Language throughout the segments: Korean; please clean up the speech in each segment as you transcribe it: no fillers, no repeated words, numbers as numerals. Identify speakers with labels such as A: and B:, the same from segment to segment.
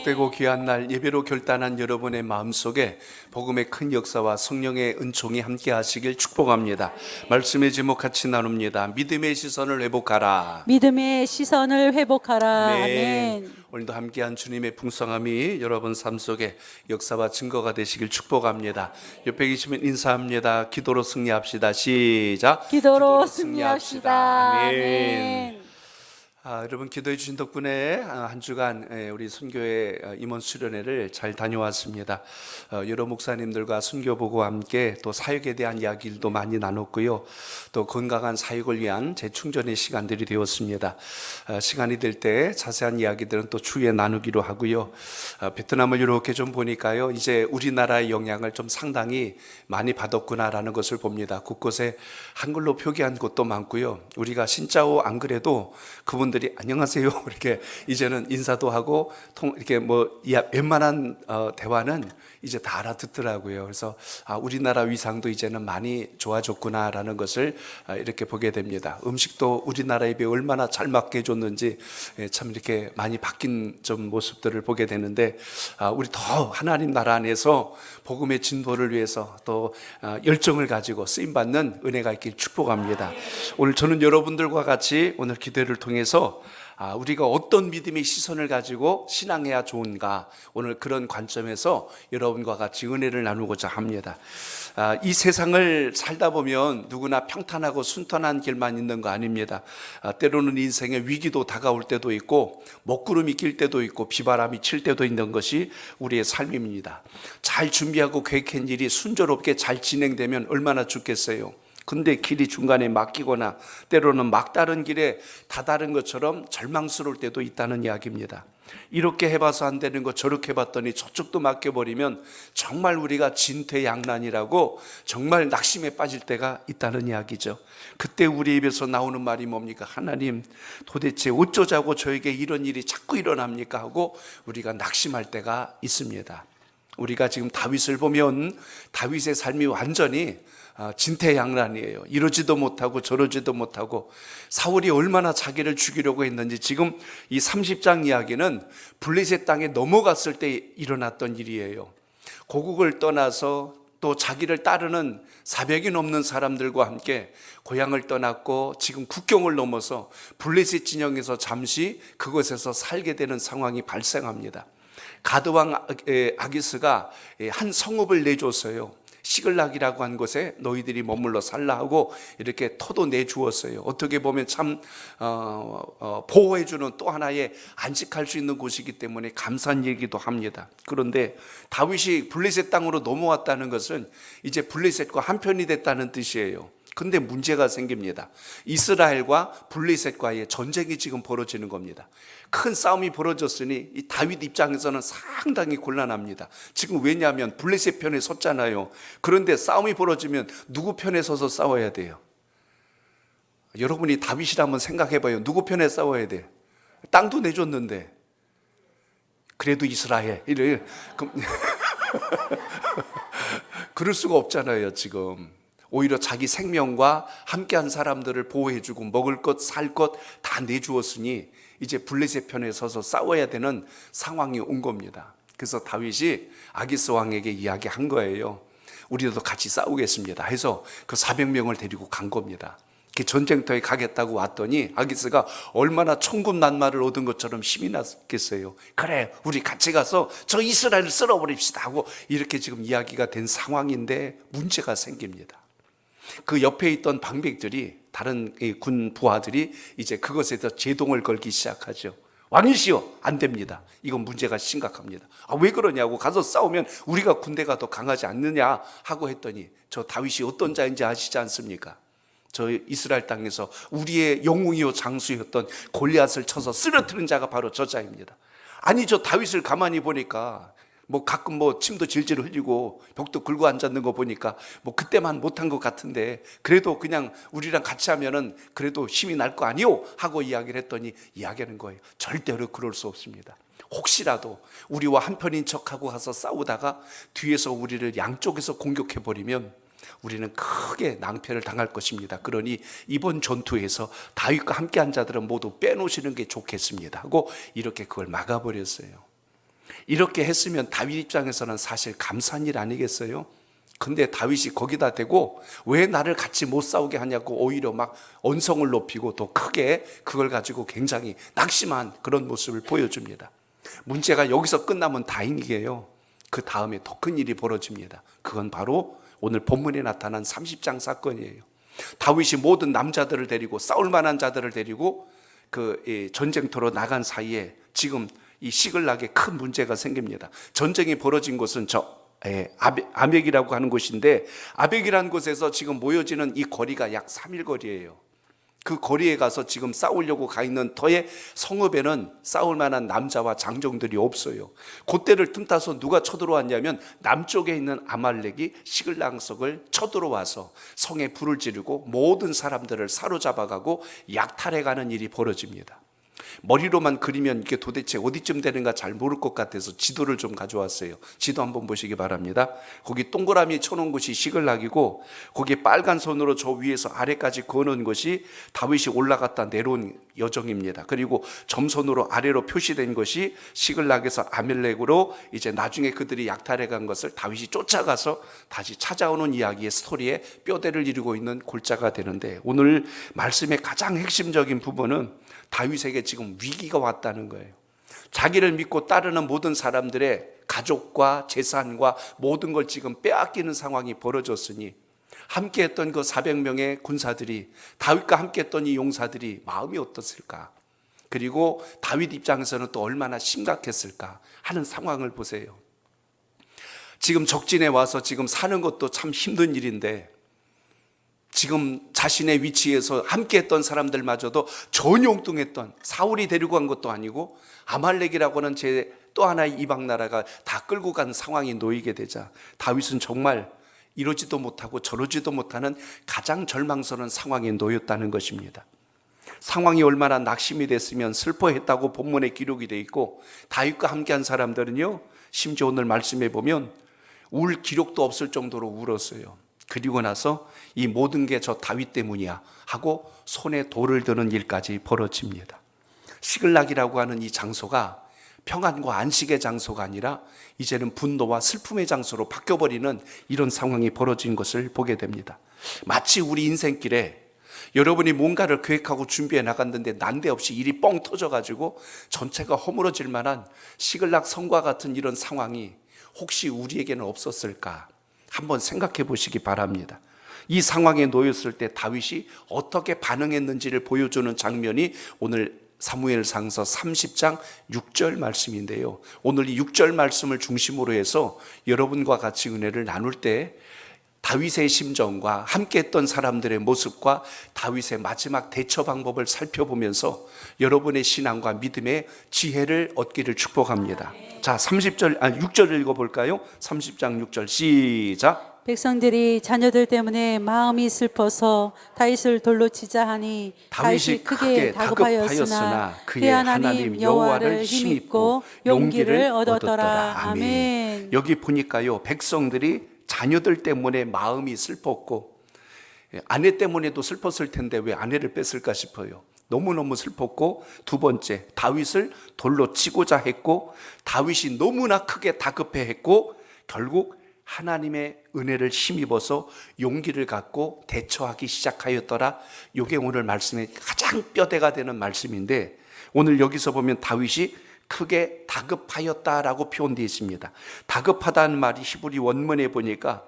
A: 복되고 귀한 날 예배로 결단한 여러분의 마음속에 복음의 큰 역사와 성령의 은총이 함께 하시길 축복합니다. 말씀의 제목 같이 나눕니다. 믿음의 시선을 회복하라.
B: 믿음의 시선을 회복하라.
A: 아멘.
B: 아멘.
A: 오늘도 함께한 주님의 풍성함이 여러분 삶 속에 역사와 증거가 되시길 축복합니다. 옆에 계시면 인사합니다. 기도로 승리합시다. 시작.
B: 기도로 승리합시다.
A: 아멘. 여러분 기도해 주신 덕분에 한 주간 우리 선교회 임원 수련회를 잘 다녀왔습니다. 여러 목사님들과 선교보고와 함께 또 사역에 대한 이야기들도 많이 나눴고요. 또 건강한 사역을 위한 재충전의 시간들이 되었습니다. 시간이 될 때 자세한 이야기들은 또 추후에 나누기로 하고요. 베트남을 이렇게 좀 보니까요, 이제 우리나라의 영향을 좀 상당히 많이 받았구나라는 것을 봅니다. 곳곳에 한글로 표기한 곳도 많고요. 우리가 신짜오 안 그래도 그분들이 안녕하세요 이렇게 이제는 인사도 하고 이렇게 웬만한 대화는 이제 다 알아듣더라고요. 그래서 우리나라 위상도 이제는 많이 좋아졌구나라는 것을 이렇게 보게 됩니다. 음식도 우리나라 입에 얼마나 잘 맞게 해줬는지 참 이렇게 많이 바뀐 좀 모습들을 보게 되는데, 우리 더 하나님 나라 안에서 복음의 진보를 위해서 또 열정을 가지고 쓰임받는 은혜가 있길 축복합니다. 오늘 저는 여러분들과 같이 오늘 기도를 통해서 우리가 어떤 믿음의 시선을 가지고 신앙해야 좋은가, 오늘 그런 관점에서 여러분과 같이 은혜를 나누고자 합니다. 이 세상을 살다 보면 누구나 평탄하고 순탄한 길만 있는 거 아닙니다. 때로는 인생의 위기도 다가올 때도 있고 먹구름이 낄 때도 있고 비바람이 칠 때도 있는 것이 우리의 삶입니다. 잘 준비하고 계획한 일이 순조롭게 잘 진행되면 얼마나 좋겠어요. 근데 길이 중간에 막히거나 때로는 막다른 길에 다다른 것처럼 절망스러울 때도 있다는 이야기입니다. 이렇게 해봐서 안 되는 거 저렇게 해봤더니 저쪽도 막혀버리면 정말 우리가 진퇴양난이라고 정말 낙심에 빠질 때가 있다는 이야기죠. 그때 우리 입에서 나오는 말이 뭡니까? 하나님, 도대체 어쩌자고 저에게 이런 일이 자꾸 일어납니까? 하고 우리가 낙심할 때가 있습니다. 우리가 지금 다윗을 보면 다윗의 삶이 완전히 진퇴양난이에요. 이러지도 못하고 저러지도 못하고 사울이 얼마나 자기를 죽이려고 했는지, 지금 이 30장 이야기는 블레셋 땅에 넘어갔을 때 일어났던 일이에요. 고국을 떠나서 또 자기를 따르는 400이 넘는 사람들과 함께 고향을 떠났고 지금 국경을 넘어서 블레셋 진영에서 잠시 그곳에서 살게 되는 상황이 발생합니다. 가드왕 아기스가 한 성읍을 내줬어요. 시글락이라고 한 곳에 너희들이 머물러 살라 하고 이렇게 터도 내주었어요. 어떻게 보면 참 보호해주는 또 하나의 안식할 수 있는 곳이기 때문에 감사한 얘기도 합니다. 그런데 다윗이 블레셋 땅으로 넘어왔다는 것은 이제 블레셋과 한편이 됐다는 뜻이에요. 근데 문제가 생깁니다. 이스라엘과 블레셋과의 전쟁이 지금 벌어지는 겁니다. 큰 싸움이 벌어졌으니 이 다윗 입장에서는 상당히 곤란합니다. 지금 왜냐하면 블레셋 편에 섰잖아요. 그런데 싸움이 벌어지면 누구 편에 서서 싸워야 돼요? 여러분이 다윗이라면 생각해봐요. 누구 편에 싸워야 돼? 땅도 내줬는데 그래도 이스라엘 그럴 수가 없잖아요. 지금 오히려 자기 생명과 함께한 사람들을 보호해주고 먹을 것, 살 것 다 내주었으니 이제 블레셋 편에 서서 싸워야 되는 상황이 온 겁니다. 그래서 다윗이 아기스 왕에게 이야기한 거예요. 우리도 같이 싸우겠습니다 해서 그 400명을 데리고 간 겁니다. 전쟁터에 가겠다고 왔더니 아기스가 얼마나 천군만마를 얻은 것처럼 힘이 났겠어요. 그래, 우리 같이 가서 저 이스라엘을 쓸어버립시다 하고 이렇게 지금 이야기가 된 상황인데 문제가 생깁니다. 그 옆에 있던 방백들이, 다른 군 부하들이 이제 그것에서 제동을 걸기 시작하죠. 왕이시여, 안 됩니다. 이건 문제가 심각합니다. 왜 그러냐고, 가서 싸우면 우리가 군대가 더 강하지 않느냐 하고 했더니 저 다윗이 어떤 자인지 아시지 않습니까? 저 이스라엘 땅에서 우리의 영웅이요 장수였던 골리앗을 쳐서 쓰러뜨린 자가 바로 저 자입니다. 아니, 저 다윗을 가만히 보니까 가끔 침도 질질 흘리고 벽도 긁고 앉았는 거 보니까 그때만 못한 것 같은데 그래도 그냥 우리랑 같이 하면은 그래도 힘이 날 거 아니요 하고 이야기를 했더니 이야기하는 거예요. 절대로 그럴 수 없습니다. 혹시라도 우리와 한편인 척하고 가서 싸우다가 뒤에서 우리를 양쪽에서 공격해버리면 우리는 크게 낭패를 당할 것입니다. 그러니 이번 전투에서 다윗과 함께한 자들은 모두 빼놓으시는 게 좋겠습니다 하고 이렇게 그걸 막아버렸어요. 이렇게 했으면 다윗 입장에서는 사실 감사한 일 아니겠어요? 근데 다윗이 거기다 대고 왜 나를 같이 못 싸우게 하냐고 오히려 막 언성을 높이고 더 크게 그걸 가지고 굉장히 낙심한 그런 모습을 보여줍니다. 문제가 여기서 끝나면 다행이게요. 그 다음에 더 큰 일이 벌어집니다. 그건 바로 오늘 본문에 나타난 30장 사건이에요. 다윗이 모든 남자들을 데리고 싸울 만한 자들을 데리고 그 전쟁터로 나간 사이에 지금 이 시글락에 큰 문제가 생깁니다. 전쟁이 벌어진 곳은 아벡이라고 하는 곳인데, 아벡이라는 곳에서 지금 모여지는 이 거리가 약 3일 거리예요. 그 거리에 가서 지금 싸우려고 가 있는 터의 성읍에는 싸울 만한 남자와 장정들이 없어요. 그때를 틈타서 누가 쳐들어왔냐면 남쪽에 있는 아말렉이 시글락 성을 쳐들어와서 성에 불을 지르고 모든 사람들을 사로잡아가고 약탈해가는 일이 벌어집니다. 머리로만 그리면 이게 도대체 어디쯤 되는가 잘 모를 것 같아서 지도를 좀 가져왔어요. 지도 한번 보시기 바랍니다. 거기 동그라미 쳐놓은 곳이 시글락이고, 거기 빨간 선으로 저 위에서 아래까지 그어놓은 것이 다윗이 올라갔다 내려온 여정입니다. 그리고 점선으로 아래로 표시된 것이 시글락에서 아멜렉으로 이제 나중에 그들이 약탈해 간 것을 다윗이 쫓아가서 다시 찾아오는 이야기의 스토리에 뼈대를 이루고 있는 골자가 되는데, 오늘 말씀의 가장 핵심적인 부분은 다윗에게 지금 위기가 왔다는 거예요. 자기를 믿고 따르는 모든 사람들의 가족과 재산과 모든 걸 지금 빼앗기는 상황이 벌어졌으니, 함께했던 그 400명의 군사들이, 다윗과 함께했던 이 용사들이 마음이 어떻을까, 그리고 다윗 입장에서는 또 얼마나 심각했을까 하는 상황을 보세요. 지금 적진에 와서 지금 사는 것도 참 힘든 일인데, 지금 자신의 위치에서 함께했던 사람들마저도 전혀 엉뚱했던, 사울이 데리고 간 것도 아니고 아말렉이라고 하는 제 또 하나의 이방 나라가 다 끌고 간 상황이 놓이게 되자 다윗은 정말 이러지도 못하고 저러지도 못하는 가장 절망스러운 상황에 놓였다는 것입니다. 상황이 얼마나 낙심이 됐으면 슬퍼했다고 본문에 기록이 되어 있고, 다윗과 함께한 사람들은요, 심지어 오늘 말씀해 보면 울 기록도 없을 정도로 울었어요. 그리고 나서 이 모든 게 저 다윗 때문이야 하고 손에 돌을 드는 일까지 벌어집니다. 시글락이라고 하는 이 장소가 평안과 안식의 장소가 아니라 이제는 분노와 슬픔의 장소로 바뀌어버리는 이런 상황이 벌어진 것을 보게 됩니다. 마치 우리 인생길에 여러분이 뭔가를 계획하고 준비해 나갔는데 난데없이 일이 뻥 터져가지고 전체가 허물어질 만한 시글락 성과 같은 이런 상황이 혹시 우리에게는 없었을까 한번 생각해 보시기 바랍니다. 이 상황에 놓였을 때 다윗이 어떻게 반응했는지를 보여주는 장면이 오늘 사무엘상서 30장 6절 말씀인데요. 오늘 이 6절 말씀을 중심으로 해서 여러분과 같이 은혜를 나눌 때 다윗의 심정과 함께했던 사람들의 모습과 다윗의 마지막 대처 방법을 살펴보면서 여러분의 신앙과 믿음의 지혜를 얻기를 축복합니다. 자, 6절 읽어볼까요? 30장 6절 시작.
B: 백성들이 자녀들 때문에 마음이 슬퍼서 다윗을 돌로 치자 하니 다윗이 크게 다급하였으나 그의 하나님 여호와를 힘입고 용기를 얻었더라. 아멘.
A: 여기 보니까요, 백성들이 자녀들 때문에 마음이 슬펐고, 아내 때문에도 슬펐을 텐데 왜 아내를 뺐을까 싶어요. 너무너무 슬펐고, 두 번째, 다윗을 돌로 치고자 했고, 다윗이 너무나 크게 다급해했고, 결국 하나님의 은혜를 힘입어서 용기를 갖고 대처하기 시작하였더라. 이게 오늘 말씀의 가장 뼈대가 되는 말씀인데, 오늘 여기서 보면 다윗이 크게 다급하였다라고 표현되어 있습니다. 다급하다는 말이 히브리 원문에 보니까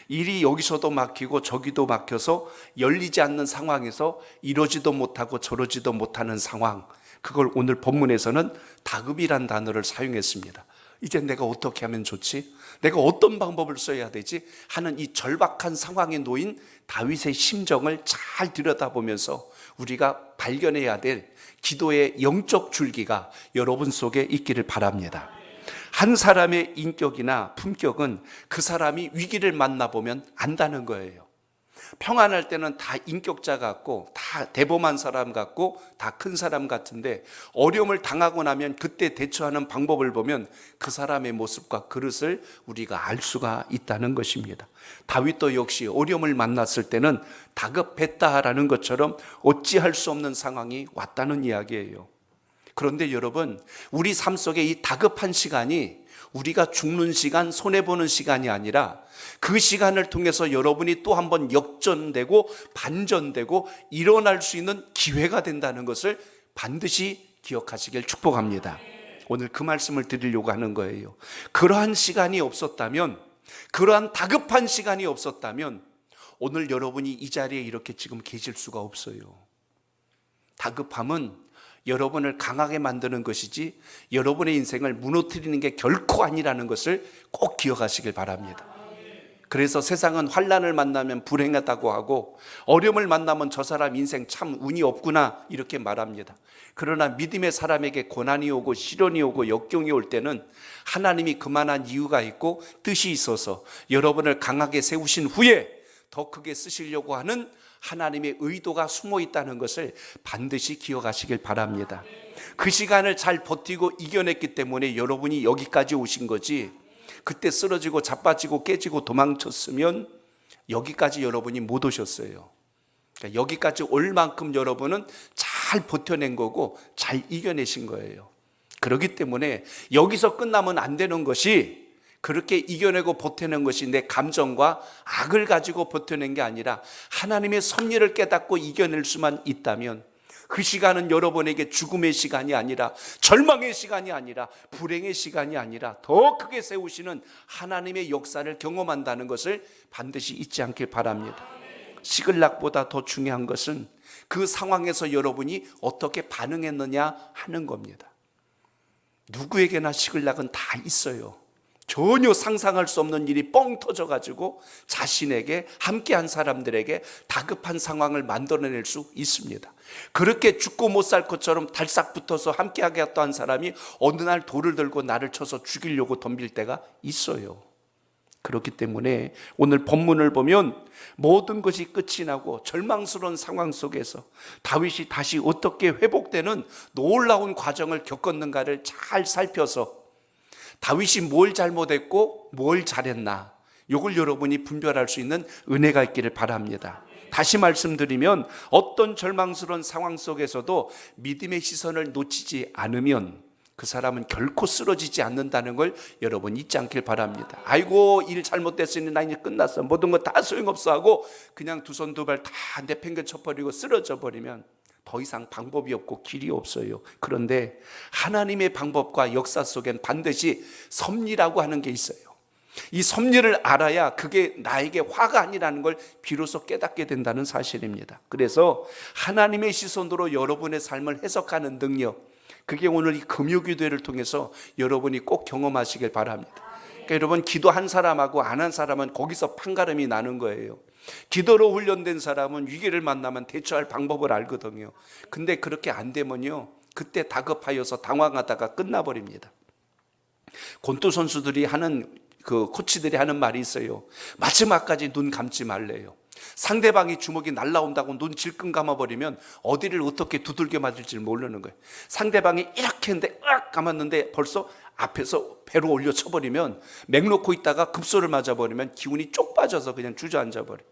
A: 일이 여기서도 막히고 저기도 막혀서 열리지 않는 상황에서 이러지도 못하고 저러지도 못하는 상황, 그걸 오늘 본문에서는 다급이란 단어를 사용했습니다. 이제 내가 어떻게 하면 좋지? 내가 어떤 방법을 써야 되지? 하는 이 절박한 상황에 놓인 다윗의 심정을 잘 들여다보면서 우리가 발견해야 될 기도의 영적 줄기가 여러분 속에 있기를 바랍니다. 한 사람의 인격이나 품격은 그 사람이 위기를 만나보면 안다는 거예요. 평안할 때는 다 인격자 같고 다 대범한 사람 같고 다 큰 사람 같은데, 어려움을 당하고 나면 그때 대처하는 방법을 보면 그 사람의 모습과 그릇을 우리가 알 수가 있다는 것입니다. 다윗도 역시 어려움을 만났을 때는 다급했다라는 것처럼 어찌할 수 없는 상황이 왔다는 이야기예요. 그런데 여러분, 우리 삶 속에 이 다급한 시간이 우리가 죽는 시간, 손해보는 시간이 아니라 그 시간을 통해서 여러분이 또 한 번 역전되고 반전되고 일어날 수 있는 기회가 된다는 것을 반드시 기억하시길 축복합니다. 오늘 그 말씀을 드리려고 하는 거예요. 그러한 시간이 없었다면, 그러한 다급한 시간이 없었다면 오늘 여러분이 이 자리에 이렇게 지금 계실 수가 없어요. 다급함은 여러분을 강하게 만드는 것이지 여러분의 인생을 무너뜨리는 게 결코 아니라는 것을 꼭 기억하시길 바랍니다. 그래서 세상은 환난을 만나면 불행하다고 하고 어려움을 만나면 저 사람 인생 참 운이 없구나 이렇게 말합니다. 그러나 믿음의 사람에게 고난이 오고 시련이 오고 역경이 올 때는 하나님이 그만한 이유가 있고 뜻이 있어서 여러분을 강하게 세우신 후에 더 크게 쓰시려고 하는 하나님의 의도가 숨어 있다는 것을 반드시 기억하시길 바랍니다. 그 시간을 잘 버티고 이겨냈기 때문에 여러분이 여기까지 오신 거지, 그때 쓰러지고 자빠지고 깨지고 도망쳤으면 여기까지 여러분이 못 오셨어요. 그러니까 여기까지 올 만큼 여러분은 잘 버텨낸 거고 잘 이겨내신 거예요. 그렇기 때문에 여기서 끝나면 안 되는 것이, 그렇게 이겨내고 버텨낸 것이 내 감정과 악을 가지고 버텨낸 게 아니라 하나님의 섭리를 깨닫고 이겨낼 수만 있다면 그 시간은 여러분에게 죽음의 시간이 아니라 절망의 시간이 아니라 불행의 시간이 아니라 더 크게 세우시는 하나님의 역사를 경험한다는 것을 반드시 잊지 않길 바랍니다. 시글락보다 더 중요한 것은 그 상황에서 여러분이 어떻게 반응했느냐 하는 겁니다. 누구에게나 시글락은 다 있어요. 전혀 상상할 수 없는 일이 뻥 터져가지고 자신에게, 함께한 사람들에게 다급한 상황을 만들어낼 수 있습니다. 그렇게 죽고 못 살 것처럼 달싹 붙어서 함께하겠다는 사람이 어느 날 돌을 들고 나를 쳐서 죽이려고 덤빌 때가 있어요. 그렇기 때문에 오늘 본문을 보면 모든 것이 끝이 나고 절망스러운 상황 속에서 다윗이 다시 어떻게 회복되는 놀라운 과정을 겪었는가를 잘 살펴서 다윗이 뭘 잘못했고 뭘 잘했나, 이걸 여러분이 분별할 수 있는 은혜가 있기를 바랍니다. 다시 말씀드리면 어떤 절망스러운 상황 속에서도 믿음의 시선을 놓치지 않으면 그 사람은 결코 쓰러지지 않는다는 걸 여러분 잊지 않길 바랍니다. 아이고, 일 잘못됐으니 나 이제 끝났어, 모든 거 다 소용없어 하고 그냥 두 손 두 발 다 내팽겨 쳐버리고 쓰러져 버리면 더 이상 방법이 없고 길이 없어요. 그런데 하나님의 방법과 역사 속엔 반드시 섭리라고 하는 게 있어요. 이 섭리를 알아야 그게 나에게 화가 아니라는 걸 비로소 깨닫게 된다는 사실입니다. 그래서 하나님의 시선으로 여러분의 삶을 해석하는 능력, 그게 오늘 이 금요기도회를 통해서 여러분이 꼭 경험하시길 바랍니다. 그러니까 여러분, 기도 한 사람하고 안 한 사람은 거기서 판가름이 나는 거예요. 기도로 훈련된 사람은 위기를 만나면 대처할 방법을 알거든요. 근데 그렇게 안 되면요, 그때 다급하여서 당황하다가 끝나버립니다. 권투 선수들이 하는, 그 코치들이 하는 말이 있어요. 마지막까지 눈 감지 말래요. 상대방이 주먹이 날라온다고 눈 질끈 감아버리면 어디를 어떻게 두들겨 맞을지 모르는 거예요. 상대방이 이렇게 했는데 으악 감았는데 벌써 앞에서 배로 올려 쳐버리면, 맥 놓고 있다가 급소를 맞아버리면 기운이 쪽 빠져서 그냥 주저앉아 버려요.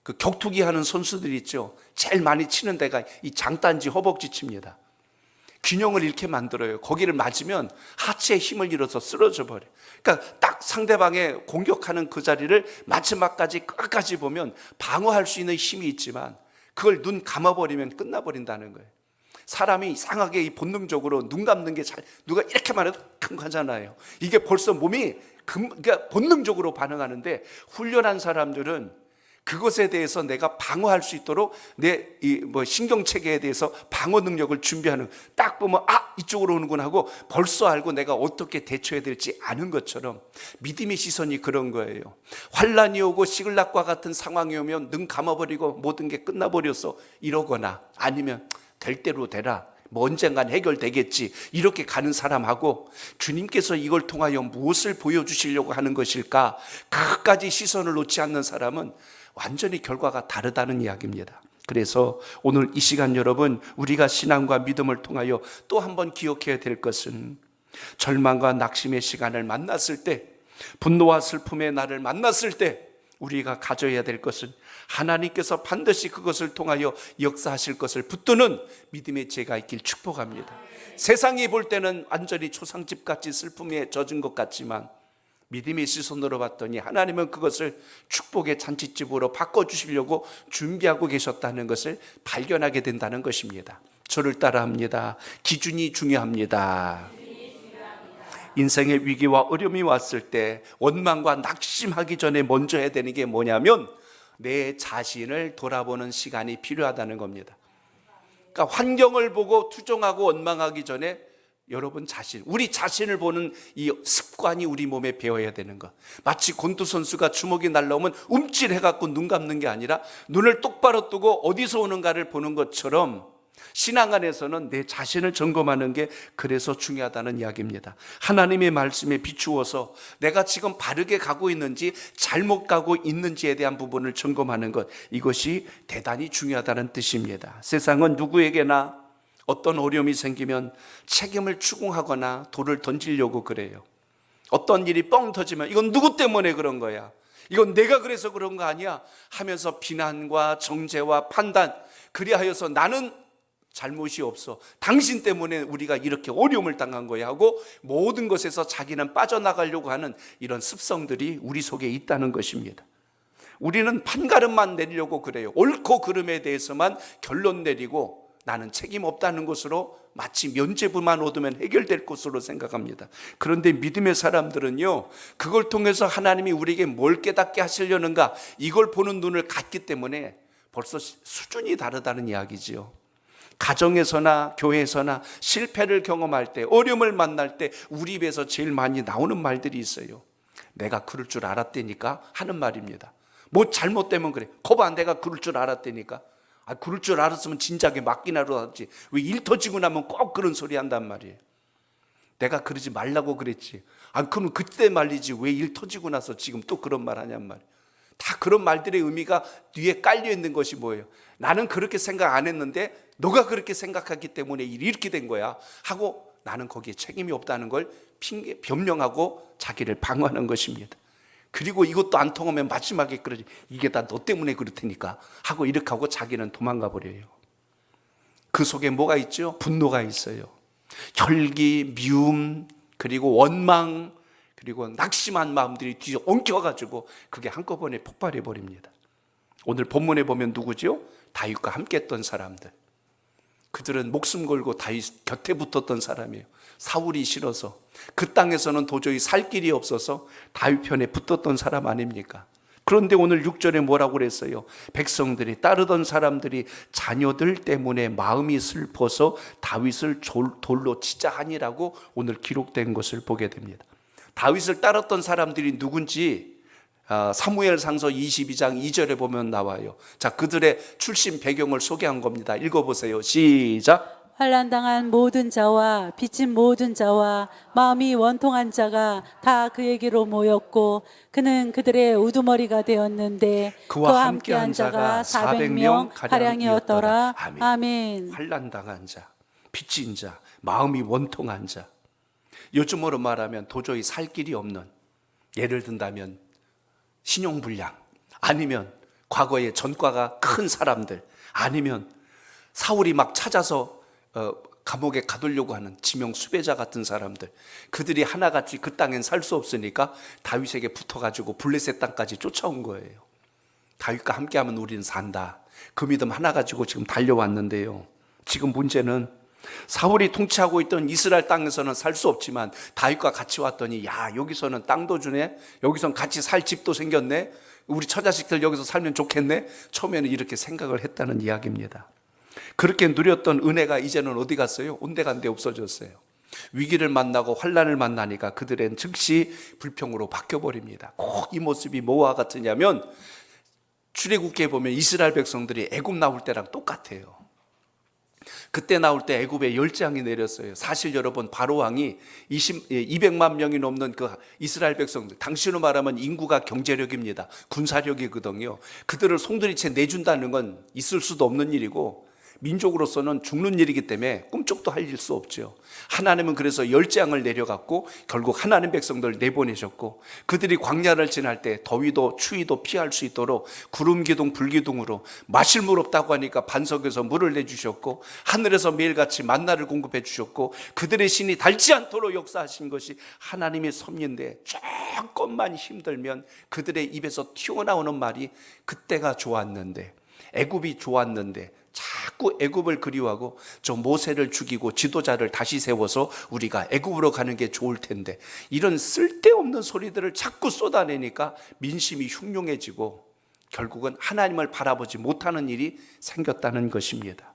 A: 그 격투기 하는 선수들이 있죠. 제일 많이 치는 데가 이 장단지, 허벅지 칩니다. 균형을 잃게 만들어요. 거기를 맞으면 하체에 힘을 잃어서 쓰러져 버려요. 그러니까 딱 상대방의 공격하는 그 자리를 마지막까지 끝까지 보면 방어할 수 있는 힘이 있지만 그걸 눈 감아버리면 끝나버린다는 거예요. 사람이 이상하게 이 본능적으로 눈 감는 게 잘, 누가 이렇게 말해도 큰 거잖아요. 이게 벌써 몸이 그러니까 본능적으로 반응하는데, 훈련한 사람들은 그것에 대해서 내가 방어할 수 있도록 내 이 신경체계에 대해서 방어 능력을 준비하는, 딱 보면 이쪽으로 오는구나 하고 벌써 알고 내가 어떻게 대처해야 될지 아는 것처럼 믿음의 시선이 그런 거예요. 환란이 오고 시글락과 같은 상황이 오면 눈 감아버리고 모든 게 끝나버려서 이러거나, 아니면 될 대로 되라, 언젠간 해결되겠지, 이렇게 가는 사람하고 주님께서 이걸 통하여 무엇을 보여주시려고 하는 것일까, 그까지 시선을 놓지 않는 사람은 완전히 결과가 다르다는 이야기입니다. 그래서 오늘 이 시간 여러분, 우리가 신앙과 믿음을 통하여 또 한 번 기억해야 될 것은, 절망과 낙심의 시간을 만났을 때, 분노와 슬픔의 날을 만났을 때, 우리가 가져야 될 것은 하나님께서 반드시 그것을 통하여 역사하실 것을 붙드는 믿음의 지혜가 있길 축복합니다. 세상이 볼 때는 완전히 초상집같이 슬픔에 젖은 것 같지만 믿음의 시선으로 봤더니 하나님은 그것을 축복의 잔치집으로 바꿔주시려고 준비하고 계셨다는 것을 발견하게 된다는 것입니다. 저를 따라합니다. 기준이 중요합니다. 인생의 위기와 어려움이 왔을 때 원망과 낙심하기 전에 먼저 해야 되는 게 뭐냐면 내 자신을 돌아보는 시간이 필요하다는 겁니다. 그러니까 환경을 보고 투정하고 원망하기 전에 여러분 자신, 우리 자신을 보는 이 습관이 우리 몸에 배워야 되는 것. 마치 권투 선수가 주먹이 날라오면 움찔해갖고 눈 감는 게 아니라 눈을 똑바로 뜨고 어디서 오는가를 보는 것처럼 신앙 안에서는 내 자신을 점검하는 게 그래서 중요하다는 이야기입니다. 하나님의 말씀에 비추어서 내가 지금 바르게 가고 있는지 잘못 가고 있는지에 대한 부분을 점검하는 것, 이것이 대단히 중요하다는 뜻입니다. 세상은 누구에게나 어떤 어려움이 생기면 책임을 추궁하거나 돌을 던지려고 그래요. 어떤 일이 뻥 터지면 이건 누구 때문에 그런 거야, 이건 내가 그래서 그런 거 아니야 하면서 비난과 정죄와 판단, 그리하여서 나는 잘못이 없어, 당신 때문에 우리가 이렇게 어려움을 당한 거야 하고 모든 것에서 자기는 빠져나가려고 하는 이런 습성들이 우리 속에 있다는 것입니다. 우리는 판가름만 내리려고 그래요. 옳고 그름에 대해서만 결론 내리고 나는 책임 없다는 것으로 마치 면죄부만 얻으면 해결될 것으로 생각합니다. 그런데 믿음의 사람들은요, 그걸 통해서 하나님이 우리에게 뭘 깨닫게 하시려는가, 이걸 보는 눈을 갖기 때문에 벌써 수준이 다르다는 이야기지요. 가정에서나 교회에서나 실패를 경험할 때, 어려움을 만날 때 우리 입에서 제일 많이 나오는 말들이 있어요. 내가 그럴 줄 알았다니까 하는 말입니다. 뭐 잘못되면 그래, 거봐 내가 그럴 줄 알았다니까. 그럴 줄 알았으면 진작에 맡기나로 하지, 왜 일 터지고 나면 꼭 그런 소리 한단 말이에요. 내가 그러지 말라고 그랬지. 그럼 그때 말이지 왜 일 터지고 나서 지금 또 그런 말 하냔 말이에요. 다 그런 말들의 의미가 뒤에 깔려 있는 것이 뭐예요? 나는 그렇게 생각 안 했는데 너가 그렇게 생각하기 때문에 일이 이렇게 된 거야 하고 나는 거기에 책임이 없다는 걸 핑계 변명하고 자기를 방어하는 것입니다. 그리고 이것도 안 통하면 마지막에 그러지, 이게 다 너 때문에 그렇다니까 하고 이렇게 하고 자기는 도망가 버려요. 그 속에 뭐가 있죠? 분노가 있어요. 혈기, 미움, 그리고 원망, 그리고 낙심한 마음들이 뒤에 엉켜가지고 그게 한꺼번에 폭발해 버립니다. 오늘 본문에 보면 누구죠? 다윗과 함께 했던 사람들. 그들은 목숨 걸고 다윗 곁에 붙었던 사람이에요. 사울이 싫어서, 그 땅에서는 도저히 살 길이 없어서 다윗 편에 붙었던 사람 아닙니까? 그런데 오늘 6절에 뭐라고 그랬어요? 백성들이, 따르던 사람들이 자녀들 때문에 마음이 슬퍼서 다윗을 돌로 치자 하니라고 오늘 기록된 것을 보게 됩니다. 다윗을 따랐던 사람들이 누군지 사무엘상서 22장 2절에 보면 나와요. 자, 그들의 출신 배경을 소개한 겁니다. 읽어보세요. 시작.
B: 환난당한 모든 자와 빚진 모든 자와 마음이 원통한 자가 다 그에게로 모였고 그는 그들의 우두머리가 되었는데 그와 함께한 자가 400명 가량이었더라. 아멘.
A: 환난당한 자, 빚진 자, 마음이 원통한 자, 요즘으로 말하면 도저히 살 길이 없는, 예를 든다면 신용불량, 아니면 과거에 전과가 큰 사람들, 아니면 사울이 막 찾아서 감옥에 가두려고 하는 지명 수배자 같은 사람들, 그들이 하나같이 그 땅엔 살 수 없으니까 다윗에게 붙어가지고 블레셋 땅까지 쫓아온 거예요. 다윗과 함께하면 우리는 산다, 그 믿음 하나 가지고 지금 달려왔는데요, 지금 문제는 사울이 통치하고 있던 이스라엘 땅에서는 살 수 없지만 다윗과 같이 왔더니 야, 여기서는 땅도 주네, 여기선 같이 살 집도 생겼네, 우리 처자식들 여기서 살면 좋겠네, 처음에는 이렇게 생각을 했다는 이야기입니다. 그렇게 누렸던 은혜가 이제는 어디 갔어요? 온데간데 없어졌어요. 위기를 만나고 환난을 만나니까 그들은 즉시 불평으로 바뀌어버립니다. 꼭 이 모습이 뭐와 같으냐면 출애굽기에 보면 이스라엘 백성들이 애굽 나올 때랑 똑같아요. 그때 나올 때 애굽에 열장이 내렸어요. 사실 여러분, 바로 왕이 200만 명이 넘는 그 이스라엘 백성들, 당시로 말하면 인구가 경제력입니다. 군사력이거든요. 그들을 송두리째 내준다는 건 있을 수도 없는 일이고, 민족으로서는 죽는 일이기 때문에 꿈쩍도 할 수 없죠. 하나님은 그래서 열재앙을 내려갔고 결국 하나님 백성들을 내보내셨고, 그들이 광야를 지날 때 더위도 추위도 피할 수 있도록 구름기둥 불기둥으로 마실 물 없다고 하니까 반석에서 물을 내주셨고, 하늘에서 매일같이 만나를 공급해 주셨고, 그들의 신이 닳지 않도록 역사하신 것이 하나님의 섭리인데, 조금만 힘들면 그들의 입에서 튀어나오는 말이 그때가 좋았는데, 애굽이 좋았는데, 자꾸 애굽을 그리워하고 저 모세를 죽이고 지도자를 다시 세워서 우리가 애굽으로 가는 게 좋을 텐데, 이런 쓸데없는 소리들을 자꾸 쏟아내니까 민심이 흉흉해지고 결국은 하나님을 바라보지 못하는 일이 생겼다는 것입니다.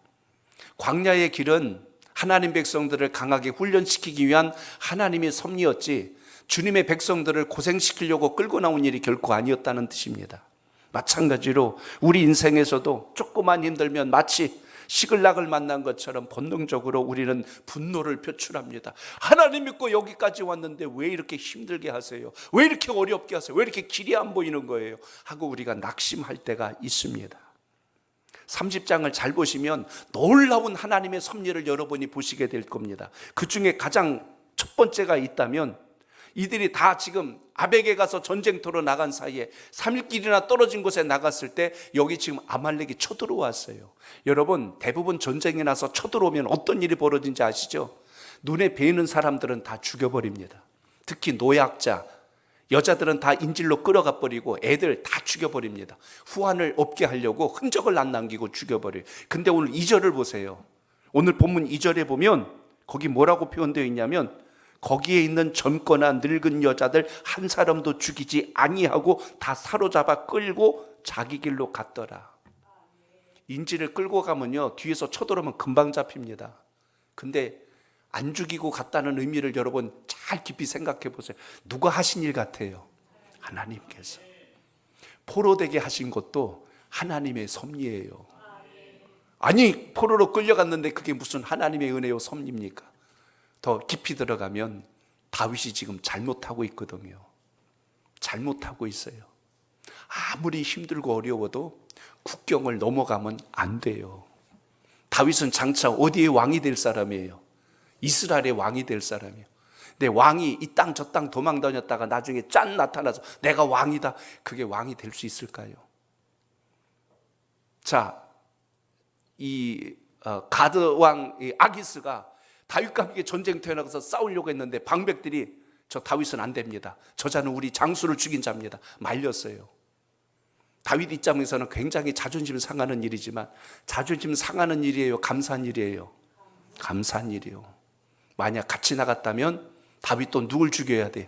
A: 광야의 길은 하나님 백성들을 강하게 훈련시키기 위한 하나님의 섭리였지, 주님의 백성들을 고생시키려고 끌고 나온 일이 결코 아니었다는 뜻입니다. 마찬가지로 우리 인생에서도 조금만 힘들면 마치 시글락을 만난 것처럼 본능적으로 우리는 분노를 표출합니다. 하나님 믿고 여기까지 왔는데 왜 이렇게 힘들게 하세요? 왜 이렇게 어렵게 하세요? 왜 이렇게 길이 안 보이는 거예요? 하고 우리가 낙심할 때가 있습니다. 30장을 잘 보시면 놀라운 하나님의 섭리를 여러분이 보시게 될 겁니다. 그 중에 가장 첫 번째가 있다면, 이들이 다 지금 아벡에 가서 전쟁터로 나간 사이에 3일길이나 떨어진 곳에 나갔을 때 여기 지금 아말렉이 쳐들어왔어요. 여러분, 대부분 전쟁이 나서 쳐들어오면 어떤 일이 벌어진지 아시죠? 눈에 뵈이는 사람들은 다 죽여버립니다. 특히 노약자, 여자들은 다 인질로 끌어가 버리고 애들 다 죽여버립니다. 후환을 없게 하려고 흔적을 안 남기고 죽여버려요. 근데 오늘 2절을 보세요. 오늘 본문 2절에 보면 거기 뭐라고 표현되어 있냐면, 거기에 있는 젊거나 늙은 여자들 한 사람도 죽이지 아니하고 다 사로잡아 끌고 자기 길로 갔더라. 인질을 끌고 가면요, 뒤에서 쳐들어오면 금방 잡힙니다. 근데 안 죽이고 갔다는 의미를 여러분 잘 깊이 생각해 보세요. 누가 하신 일 같아요? 하나님께서. 포로되게 하신 것도 하나님의 섭리예요. 아니, 포로로 끌려갔는데 그게 무슨 하나님의 은혜요 섭리입니까? 더 깊이 들어가면 다윗이 지금 잘못하고 있거든요. 잘못하고 있어요. 아무리 힘들고 어려워도 국경을 넘어가면 안 돼요. 다윗은 장차 어디의 왕이 될 사람이에요? 이스라엘의 왕이 될 사람이에요. 근데 왕이 이 땅 저 땅 도망 다녔다가 나중에 짠 나타나서 내가 왕이다. 그게 왕이 될 수 있을까요? 자, 이 가드 왕 아기스가 다윗과 함께 전쟁터에 나가서 싸우려고 했는데 방백들이 저 다윗은 안 됩니다. 저 자는 우리 장수를 죽인 자입니다. 말렸어요. 다윗 입장에서는 굉장히 자존심 상하는 일이지만, 자존심 상하는 일이에요? 감사한 일이에요? 감사한 일이에요. 만약 같이 나갔다면 다윗도 누굴 죽여야 돼요?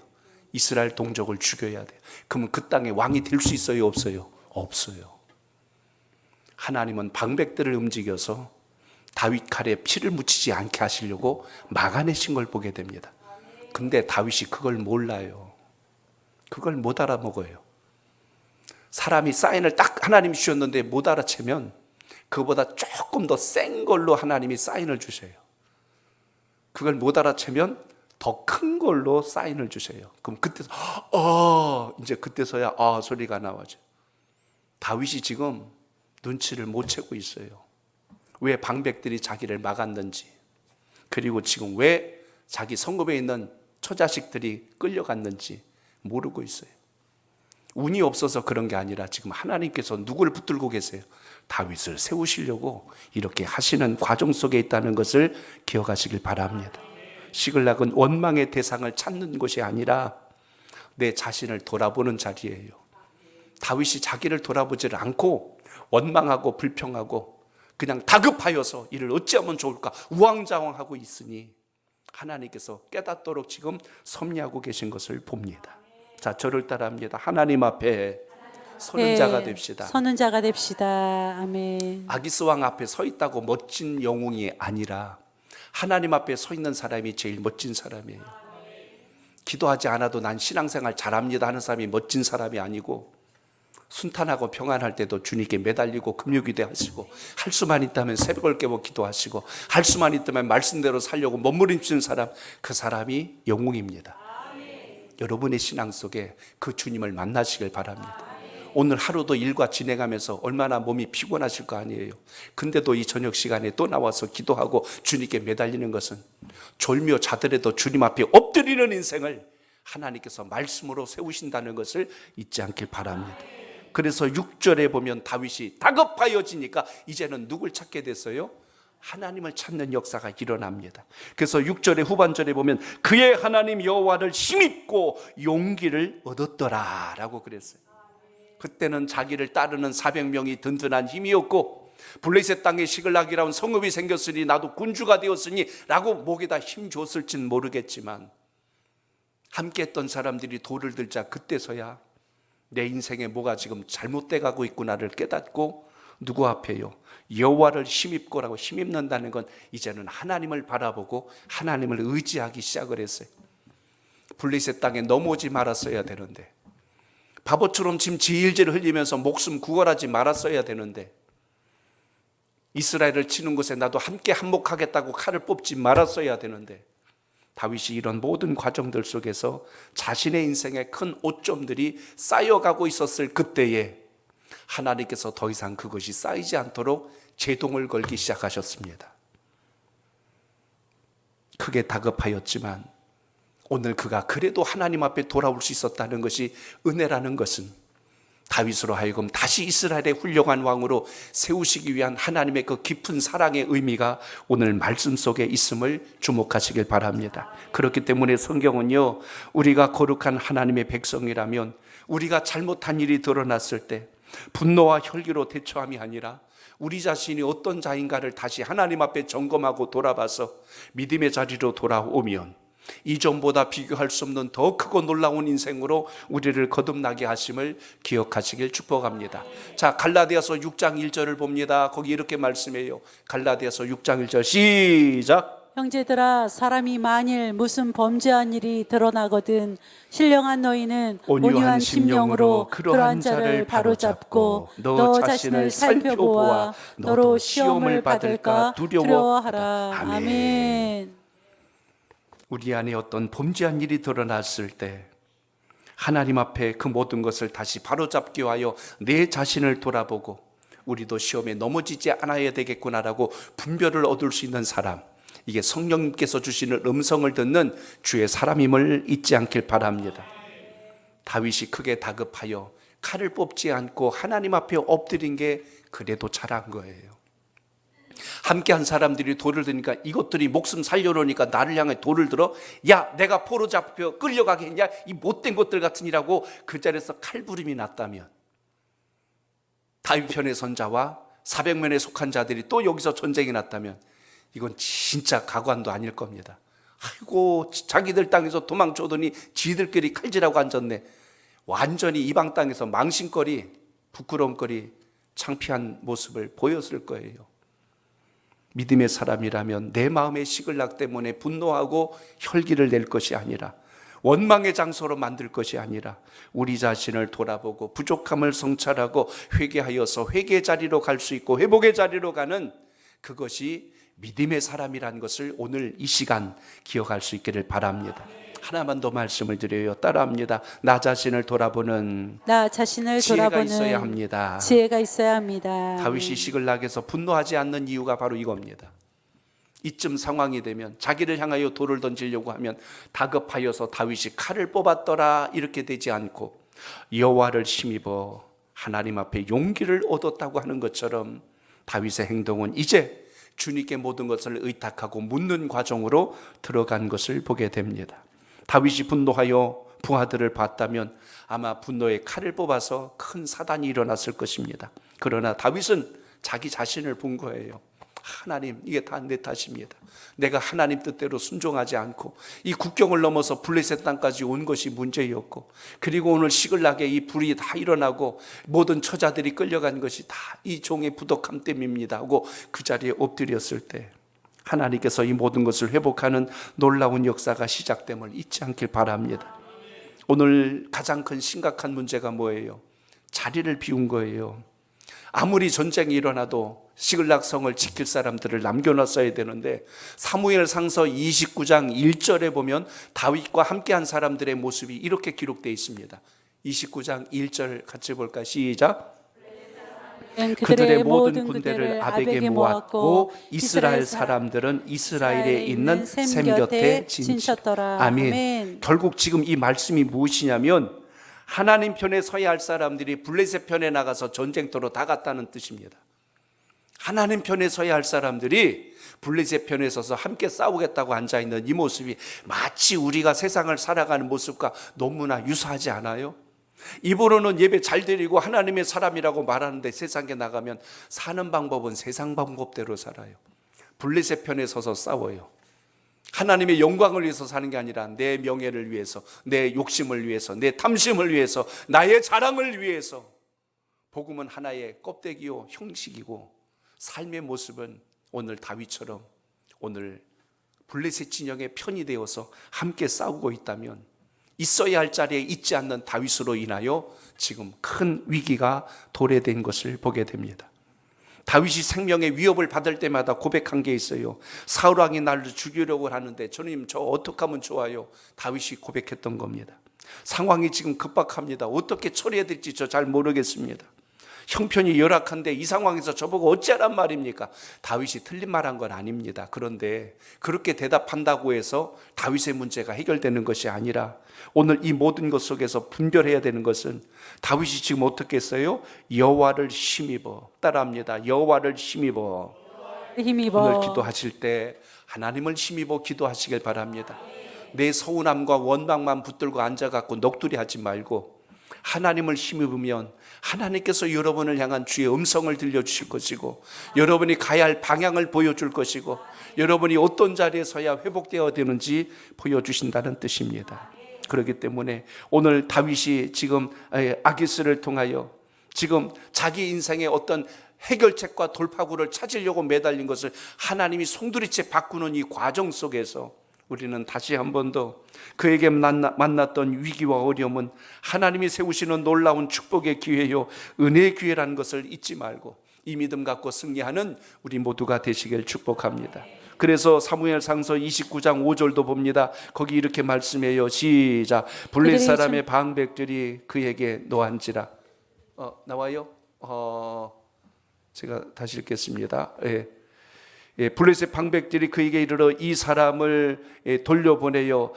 A: 이스라엘 동족을 죽여야 돼요. 그러면 그 땅에 왕이 될 수 있어요? 없어요? 없어요. 하나님은 방백들을 움직여서 다윗 칼에 피를 묻히지 않게 하시려고 막아내신 걸 보게 됩니다. 근데 다윗이 그걸 몰라요. 그걸 못 알아먹어요. 사람이 사인을 딱 하나님이 주셨는데 못 알아채면 그보다 조금 더 센 걸로 하나님이 사인을 주셔요. 그걸 못 알아채면 더 큰 걸로 사인을 주셔요. 그럼 그때서 이제 그때서야 소리가 나와죠. 다윗이 지금 눈치를 못 채고 있어요. 왜 방백들이 자기를 막았는지, 그리고 지금 왜 자기 성읍에 있는 처자식들이 끌려갔는지 모르고 있어요. 운이 없어서 그런 게 아니라 지금 하나님께서 누구를 붙들고 계세요? 다윗을 세우시려고 이렇게 하시는 과정 속에 있다는 것을 기억하시길 바랍니다. 시글락은 원망의 대상을 찾는 것이 아니라 내 자신을 돌아보는 자리예요. 다윗이 자기를 돌아보지를 않고 원망하고 불평하고 그냥 다급하여서 이를 어찌하면 좋을까 우왕좌왕하고 있으니 하나님께서 깨닫도록 지금 섭리하고 계신 것을 봅니다. 자, 저를 따라합니다. 하나님 앞에 서는 자가 됩시다.
B: 서는 자가 됩시다. 아멘.
A: 아기스 왕 앞에 서 있다고 멋진 영웅이 아니라 하나님 앞에 서 있는 사람이 제일 멋진 사람이에요. 기도하지 않아도 난 신앙생활 잘합니다 하는 사람이 멋진 사람이 아니고, 순탄하고 평안할 때도 주님께 매달리고 금요기도 하시고, 할 수만 있다면 새벽을 깨워 기도하시고, 할 수만 있다면 말씀대로 살려고 몸부림치는 사람, 그 사람이 영웅입니다. 여러분의 신앙 속에 그 주님을 만나시길 바랍니다. 오늘 하루도 일과 진행하면서 얼마나 몸이 피곤하실 거 아니에요. 근데도 이 저녁 시간에 또 나와서 기도하고 주님께 매달리는 것은 졸며 자더라도 주님 앞에 엎드리는 인생을 하나님께서 말씀으로 세우신다는 것을 잊지 않길 바랍니다. 그래서 6절에 보면 다윗이 다급하여지니까 이제는 누굴 찾게 됐어요? 하나님을 찾는 역사가 일어납니다. 그래서 6절의 후반절에 보면 그의 하나님 여호와를 힘입고 용기를 얻었더라 라고 그랬어요. 그때는 자기를 따르는 400명이 든든한 힘이었고 블레셋 땅에 시글락이라는 성읍이 생겼으니 나도 군주가 되었으니 라고 목에다 힘 줬을진 모르겠지만 함께 했던 사람들이 돌을 들자 그때서야 내 인생에 뭐가 지금 잘못돼 가고 있구나를 깨닫고 누구 앞에요? 여호와를 힘입고라고 힘입는다는 건 이제는 하나님을 바라보고 하나님을 의지하기 시작을 했어요. 블레셋 땅에 넘어오지 말았어야 되는데, 바보처럼 지금 질질 흘리면서 목숨 구걸하지 말았어야 되는데, 이스라엘을 치는 곳에 나도 함께 한몫하겠다고 칼을 뽑지 말았어야 되는데, 다윗이 이런 모든 과정들 속에서 자신의 인생에 큰 오점들이 쌓여가고 있었을 그때에 하나님께서 더 이상 그것이 쌓이지 않도록 제동을 걸기 시작하셨습니다. 크게 다급하였지만 오늘 그가 그래도 하나님 앞에 돌아올 수 있었다는 것이 은혜라는 것은 다윗으로 하여금 다시 이스라엘의 훌륭한 왕으로 세우시기 위한 하나님의 그 깊은 사랑의 의미가 오늘 말씀 속에 있음을 주목하시길 바랍니다. 그렇기 때문에 성경은요, 우리가 거룩한 하나님의 백성이라면 우리가 잘못한 일이 드러났을 때 분노와 혈기로 대처함이 아니라 우리 자신이 어떤 자인가를 다시 하나님 앞에 점검하고 돌아봐서 믿음의 자리로 돌아오면 이전보다 비교할 수 없는 더 크고 놀라운 인생으로 우리를 거듭나게 하심을 기억하시길 축복합니다. 자, 갈라디아서 6장 1절을 봅니다. 거기 이렇게 말씀해요. 갈라디아서 6장 1절 시작.
B: 형제들아, 사람이 만일 무슨 범죄한 일이 드러나거든 신령한 너희는 온유한 심령으로 그러한 자를 바로잡고 너 자신을 살펴보아 너로 시험을 받을까 두려워하라. 아멘.
A: 우리 안에 어떤 범죄한 일이 드러났을 때 하나님 앞에 그 모든 것을 다시 바로잡기 위하여 내 자신을 돌아보고 우리도 시험에 넘어지지 않아야 되겠구나라고 분별을 얻을 수 있는 사람, 이게 성령님께서 주시는 음성을 듣는 주의 사람임을 잊지 않길 바랍니다. 다윗이 크게 다급하여 칼을 뽑지 않고 하나님 앞에 엎드린 게 그래도 잘한 거예요. 함께한 사람들이 돌을 드니까 이것들이 목숨 살려놓으니까 나를 향해 돌을 들어, 야 내가 포로 잡혀 끌려가게 했냐 이 못된 것들 같으니라고 그 자리에서 칼부림이 났다면, 다윗 편의 선자와 400명에 속한 자들이 또 여기서 전쟁이 났다면 이건 진짜 가관도 아닐 겁니다. 아이고 자기들 땅에서 도망쳐오더니 지들끼리 칼질하고 앉았네. 완전히 이방 땅에서 망신거리, 부끄러움거리, 창피한 모습을 보였을 거예요. 믿음의 사람이라면 내 마음의 시글락 때문에 분노하고 혈기를 낼 것이 아니라, 원망의 장소로 만들 것이 아니라 우리 자신을 돌아보고 부족함을 성찰하고 회개하여서 회개의 자리로 갈 수 있고 회복의 자리로 가는 그것이 믿음의 사람이라는 것을 오늘 이 시간 기억할 수 있기를 바랍니다. 하나만 더 말씀을 드려요. 따라합니다. 나 자신을 돌아보는 지혜가 있어야 합니다.
B: 지혜가 있어야 합니다.
A: 다윗이 시글락에서 분노하지 않는 이유가 바로 이겁니다. 이쯤 상황이 되면 자기를 향하여 돌을 던지려고 하면 다급하여서 다윗이 칼을 뽑았더라 이렇게 되지 않고 여호와를 힘입어 하나님 앞에 용기를 얻었다고 하는 것처럼 다윗의 행동은 이제 주님께 모든 것을 의탁하고 묻는 과정으로 들어간 것을 보게 됩니다. 다윗이 분노하여 부하들을 봤다면 아마 분노의 칼을 뽑아서 큰 사단이 일어났을 것입니다. 그러나 다윗은 자기 자신을 본 거예요. 하나님, 이게 다 내 탓입니다. 내가 하나님 뜻대로 순종하지 않고 이 국경을 넘어서 블레셋 땅까지 온 것이 문제였고, 그리고 오늘 시글락에 이 불이 다 일어나고 모든 처자들이 끌려간 것이 다 이 종의 부덕함 때문입니다 하고 그 자리에 엎드렸을 때 하나님께서 이 모든 것을 회복하는 놀라운 역사가 시작됨을 잊지 않길 바랍니다. 오늘 가장 큰 심각한 문제가 뭐예요? 자리를 비운 거예요. 아무리 전쟁이 일어나도 시글락성을 지킬 사람들을 남겨놨어야 되는데 사무엘상서 29장 1절에 보면 다윗과 함께한 사람들의 모습이 이렇게 기록되어 있습니다. 29장 1절 같이 볼까? 시작.
B: 그들의 모든 군대를 아벡에 모았고 이스라엘 사람들은 이스라엘에 있는 셈 곁에 진쳤더라. 아멘.
A: 결국 지금 이 말씀이 무엇이냐면 하나님 편에 서야 할 사람들이 블레셋 편에 나가서 전쟁터로 다 갔다는 뜻입니다. 하나님 편에 서야 할 사람들이 블레셋 편에 서서 함께 싸우겠다고 앉아있는 이 모습이 마치 우리가 세상을 살아가는 모습과 너무나 유사하지 않아요? 입으로는 예배 잘 드리고 하나님의 사람이라고 말하는데 세상에 나가면 사는 방법은 세상 방법대로 살아요. 블레셋 편에 서서 싸워요. 하나님의 영광을 위해서 사는 게 아니라 내 명예를 위해서, 내 욕심을 위해서, 내 탐심을 위해서, 나의 자랑을 위해서. 복음은 하나의 껍데기요 형식이고 삶의 모습은 오늘 다윗처럼 오늘 블레셋 진영의 편이 되어서 함께 싸우고 있다면 있어야 할 자리에 있지 않는 다윗으로 인하여 지금 큰 위기가 도래된 것을 보게 됩니다. 다윗이 생명의 위협을 받을 때마다 고백한 게 있어요. 사울 왕이 나를 죽이려고 하는데 주님 저 어떻게 하면 좋아요? 다윗이 고백했던 겁니다. 상황이 지금 급박합니다. 어떻게 처리해야 될지 저 잘 모르겠습니다. 형편이 열악한데 이 상황에서 저보고 어찌하란 말입니까? 다윗이 틀린 말한 건 아닙니다. 그런데 그렇게 대답한다고 해서 다윗의 문제가 해결되는 것이 아니라 오늘 이 모든 것 속에서 분별해야 되는 것은 다윗이 지금 어떻게 했어요? 여호와를 힘입어. 따라합니다. 여호와를 힘입어. 오늘 기도하실 때 하나님을 힘입어 기도하시길 바랍니다. 내 서운함과 원망만 붙들고 앉아갖고 넋두리 하지 말고 하나님을 힘입으면 하나님께서 여러분을 향한 주의 음성을 들려주실 것이고 여러분이 가야 할 방향을 보여줄 것이고 여러분이 어떤 자리에 서야 회복되어야 되는지 보여주신다는 뜻입니다. 그렇기 때문에 오늘 다윗이 지금 아기스를 통하여 지금 자기 인생의 어떤 해결책과 돌파구를 찾으려고 매달린 것을 하나님이 송두리째 바꾸는 이 과정 속에서 우리는 다시 한 번 더 그에게 만났던 위기와 어려움은 하나님이 세우시는 놀라운 축복의 기회요 은혜의 기회라는 것을 잊지 말고 이 믿음 갖고 승리하는 우리 모두가 되시길 축복합니다. 그래서 사무엘상서 29장 5절도 봅니다. 거기 이렇게 말씀해요. 시작. 블레셋 사람의 방백들이 그에게 노한지라. 나와요? 제가 다시 읽겠습니다. 블레셋 방백들이 그에게 이르러 이 사람을 돌려보내어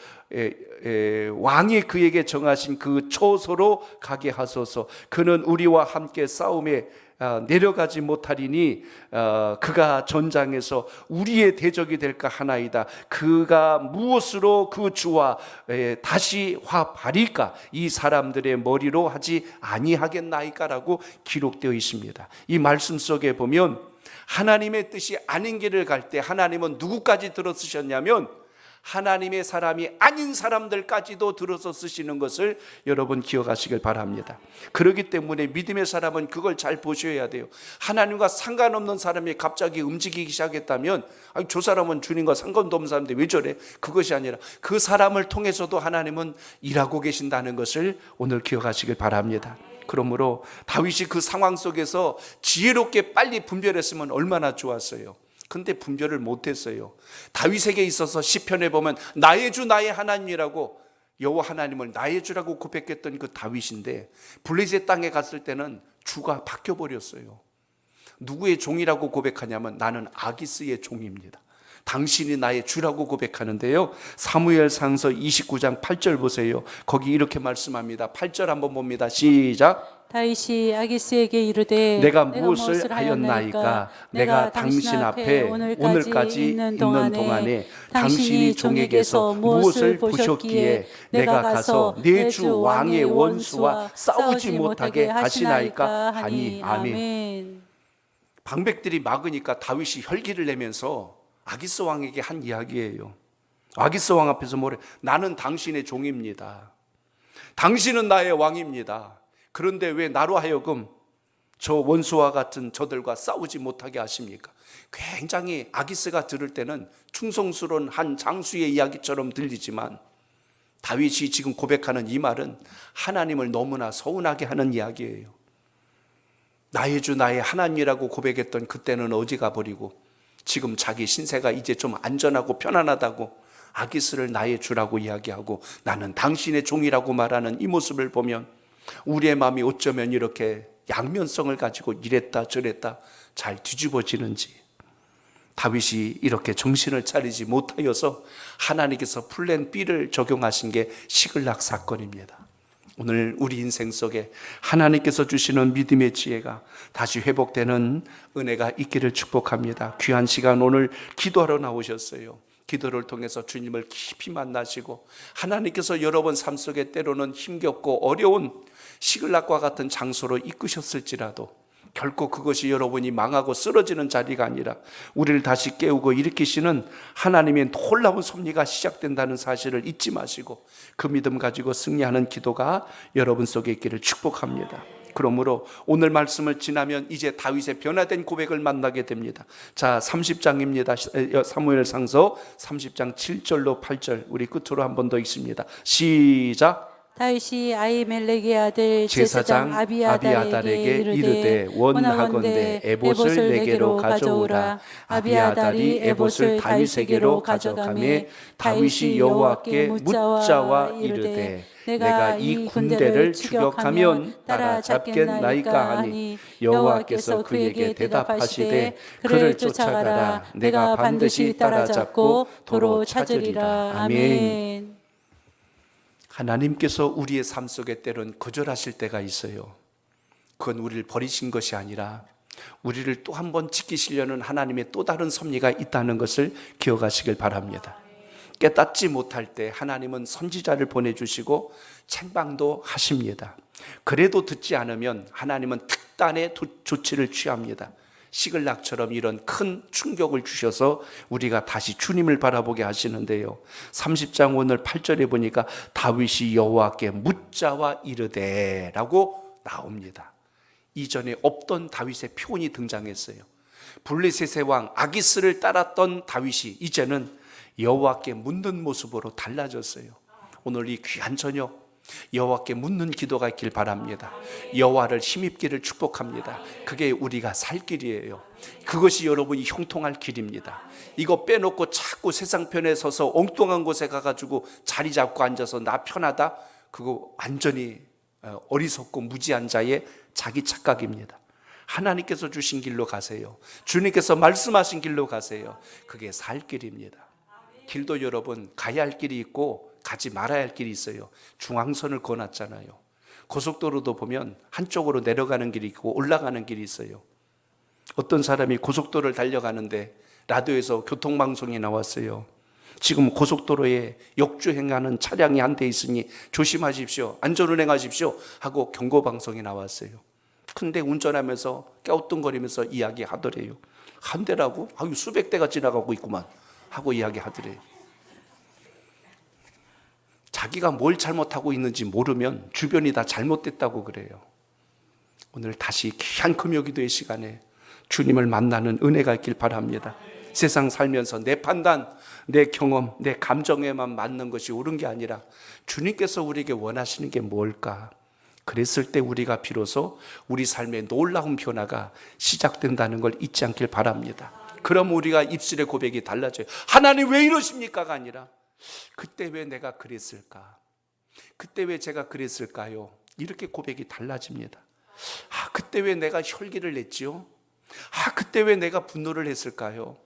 A: 왕이 그에게 정하신 그 초소로 가게 하소서. 그는 우리와 함께 싸움에 내려가지 못하리니 그가 전장에서 우리의 대적이 될까 하나이다. 그가 무엇으로 그 주와 다시 화발일까? 이 사람들의 머리로 하지 아니하겠나이까라고 기록되어 있습니다. 이 말씀 속에 보면 하나님의 뜻이 아닌 길을 갈 때 하나님은 누구까지 들어 쓰셨냐면 하나님의 사람이 아닌 사람들까지도 들어서 쓰시는 것을 여러분 기억하시길 바랍니다. 그렇기 때문에 믿음의 사람은 그걸 잘 보셔야 돼요. 하나님과 상관없는 사람이 갑자기 움직이기 시작했다면 저 사람은 주님과 상관도 없는 사람인데 왜 저래? 그것이 아니라 그 사람을 통해서도 하나님은 일하고 계신다는 것을 오늘 기억하시길 바랍니다. 그러므로 다윗이 그 상황 속에서 지혜롭게 빨리 분별했으면 얼마나 좋았어요. 근데 분별을 못했어요. 다윗에게 있어서 시편에 보면 나의 주 나의 하나님이라고 여호와 하나님을 나의 주라고 고백했던 그 다윗인데 블레셋 땅에 갔을 때는 주가 바뀌어버렸어요. 누구의 종이라고 고백하냐면 나는 아기스의 종입니다. 당신이 나의 주라고 고백하는데요. 사무엘상서 29장 8절 보세요. 거기 이렇게 말씀합니다. 8절 한번 봅니다. 시작.
B: 다윗이 아기스에게 이르되
A: 내가 무엇을 하였나이까? 내가 당신 앞에 오늘까지 있는 동안에 당신이 종에게서 무엇을 보셨기에 내가 가서 내 주 왕의 원수와 싸우지 못하게 하시나이까 하니. 아멘. 방백들이 막으니까 다윗이 혈기를 내면서 아기스 왕에게 한 이야기예요. 아기스 왕 앞에서 뭐래? 나는 당신의 종입니다. 당신은 나의 왕입니다. 그런데 왜 나로 하여금 저 원수와 같은 저들과 싸우지 못하게 하십니까? 굉장히 아기스가 들을 때는 충성스러운 한 장수의 이야기처럼 들리지만 다윗이 지금 고백하는 이 말은 하나님을 너무나 서운하게 하는 이야기예요. 나의 주 나의 하나님이라고 고백했던 그때는 어디 가버리고 지금 자기 신세가 이제 좀 안전하고 편안하다고 아기스를 나의 주라고 이야기하고 나는 당신의 종이라고 말하는 이 모습을 보면 우리의 마음이 어쩌면 이렇게 양면성을 가지고 이랬다 저랬다 잘 뒤집어지는지, 다윗이 이렇게 정신을 차리지 못하여서 하나님께서 플랜 B를 적용하신 게 시글락 사건입니다. 오늘 우리 인생 속에 하나님께서 주시는 믿음의 지혜가 다시 회복되는 은혜가 있기를 축복합니다. 귀한 시간 오늘 기도하러 나오셨어요. 기도를 통해서 주님을 깊이 만나시고, 하나님께서 여러분 삶 속에 때로는 힘겹고 어려운 시글락과 같은 장소로 이끄셨을지라도 결코 그것이 여러분이 망하고 쓰러지는 자리가 아니라 우리를 다시 깨우고 일으키시는 하나님의 놀라운 섭리가 시작된다는 사실을 잊지 마시고 그 믿음 가지고 승리하는 기도가 여러분 속에 있기를 축복합니다. 그러므로 오늘 말씀을 지나면 이제 다윗의 변화된 고백을 만나게 됩니다. 자, 30장입니다. 사무엘상서 30장 7절로 8절 우리 끝으로 한 번 더 읽습니다. 시작.
B: 다윗이 아히멜렉의 아들
A: 제사장
B: 제사장 아비아달에게 이르되 원하건대 에봇을 내게로 가져오라. 아비아달이 에봇을 다윗에게로 가져가매 다윗이 여호와께 묻자와 이르되 내가 이 군대를 추격하면 따라잡겠나이까 하니 여호와께서 그에게 대답하시되 그를 쫓아가라. 내가 반드시 따라잡고 도로 찾으리라. 아멘.
A: 하나님께서 우리의 삶 속에 때론 거절하실 때가 있어요. 그건 우리를 버리신 것이 아니라 우리를 또 한 번 지키시려는 하나님의 또 다른 섭리가 있다는 것을 기억하시길 바랍니다. 깨닫지 못할 때 하나님은 선지자를 보내주시고 책망도 하십니다. 그래도 듣지 않으면 하나님은 특단의 조치를 취합니다. 시글락처럼 이런 큰 충격을 주셔서 우리가 다시 주님을 바라보게 하시는데요. 30장 오늘 8절에 보니까 다윗이 여호와께 묻자와 이르되 라고 나옵니다. 이전에 없던 다윗의 표현이 등장했어요. 블레셋의 왕 아기스를 따랐던 다윗이 이제는 여호와께 묻는 모습으로 달라졌어요. 오늘 이 귀한 저녁 여호와께 묻는 기도가 있길 바랍니다. 여호와를 힘입기를 축복합니다. 그게 우리가 살 길이에요. 그것이 여러분이 형통할 길입니다. 이거 빼놓고 자꾸 세상 편에 서서 엉뚱한 곳에 가가지고 자리 잡고 앉아서 나 편하다, 그거 완전히 어리석고 무지한 자의 자기 착각입니다. 하나님께서 주신 길로 가세요. 주님께서 말씀하신 길로 가세요. 그게 살 길입니다. 길도 여러분 가야 할 길이 있고 가지 말아야 할 길이 있어요. 중앙선을 그어놨잖아요. 고속도로도 보면 한쪽으로 내려가는 길이 있고 올라가는 길이 있어요. 어떤 사람이 고속도로를 달려가는데 라디오에서 교통방송이 나왔어요. 지금 고속도로에 역주행하는 차량이 한 대 있으니 조심하십시오, 안전운행하십시오 하고 경고방송이 나왔어요. 근데 운전하면서 갸우뚱거리면서 이야기하더래요. 한 대라고? 아유, 수백 대가 지나가고 있구만 하고 이야기하더래요. 자기가 뭘 잘못하고 있는지 모르면 주변이 다 잘못됐다고 그래요. 오늘 다시 귀한 금요기도의 시간에 주님을 만나는 은혜가 있길 바랍니다. 세상 살면서 내 판단, 내 경험, 내 감정에만 맞는 것이 옳은 게 아니라 주님께서 우리에게 원하시는 게 뭘까? 그랬을 때 우리가 비로소 우리 삶의 놀라운 변화가 시작된다는 걸 잊지 않길 바랍니다. 그럼 우리가 입술의 고백이 달라져요. 하나님 왜 이러십니까가 아니라 그때 왜 내가 그랬을까? 그때 왜 제가 그랬을까요? 이렇게 고백이 달라집니다. 그때 왜 내가 혈기를 냈지요? 그때 왜 내가 분노를 했을까요?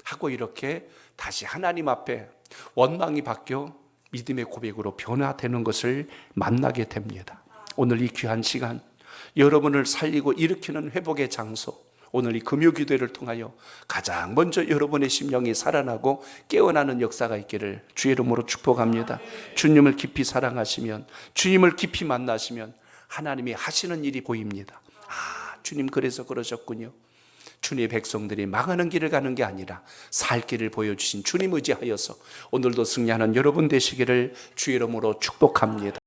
A: 하고 이렇게 다시 하나님 앞에 원망이 바뀌어 믿음의 고백으로 변화되는 것을 만나게 됩니다. 오늘 이 귀한 시간 여러분을 살리고 일으키는 회복의 장소, 오늘 이 금요기도회를 통하여 가장 먼저 여러분의 심령이 살아나고 깨어나는 역사가 있기를 주의 이름으로 축복합니다. 주님을 깊이 사랑하시면, 주님을 깊이 만나시면 하나님이 하시는 일이 보입니다. 주님 그래서 그러셨군요. 주님의 백성들이 망하는 길을 가는 게 아니라 살 길을 보여주신 주님 의지하여서 오늘도 승리하는 여러분 되시기를 주의 이름으로 축복합니다.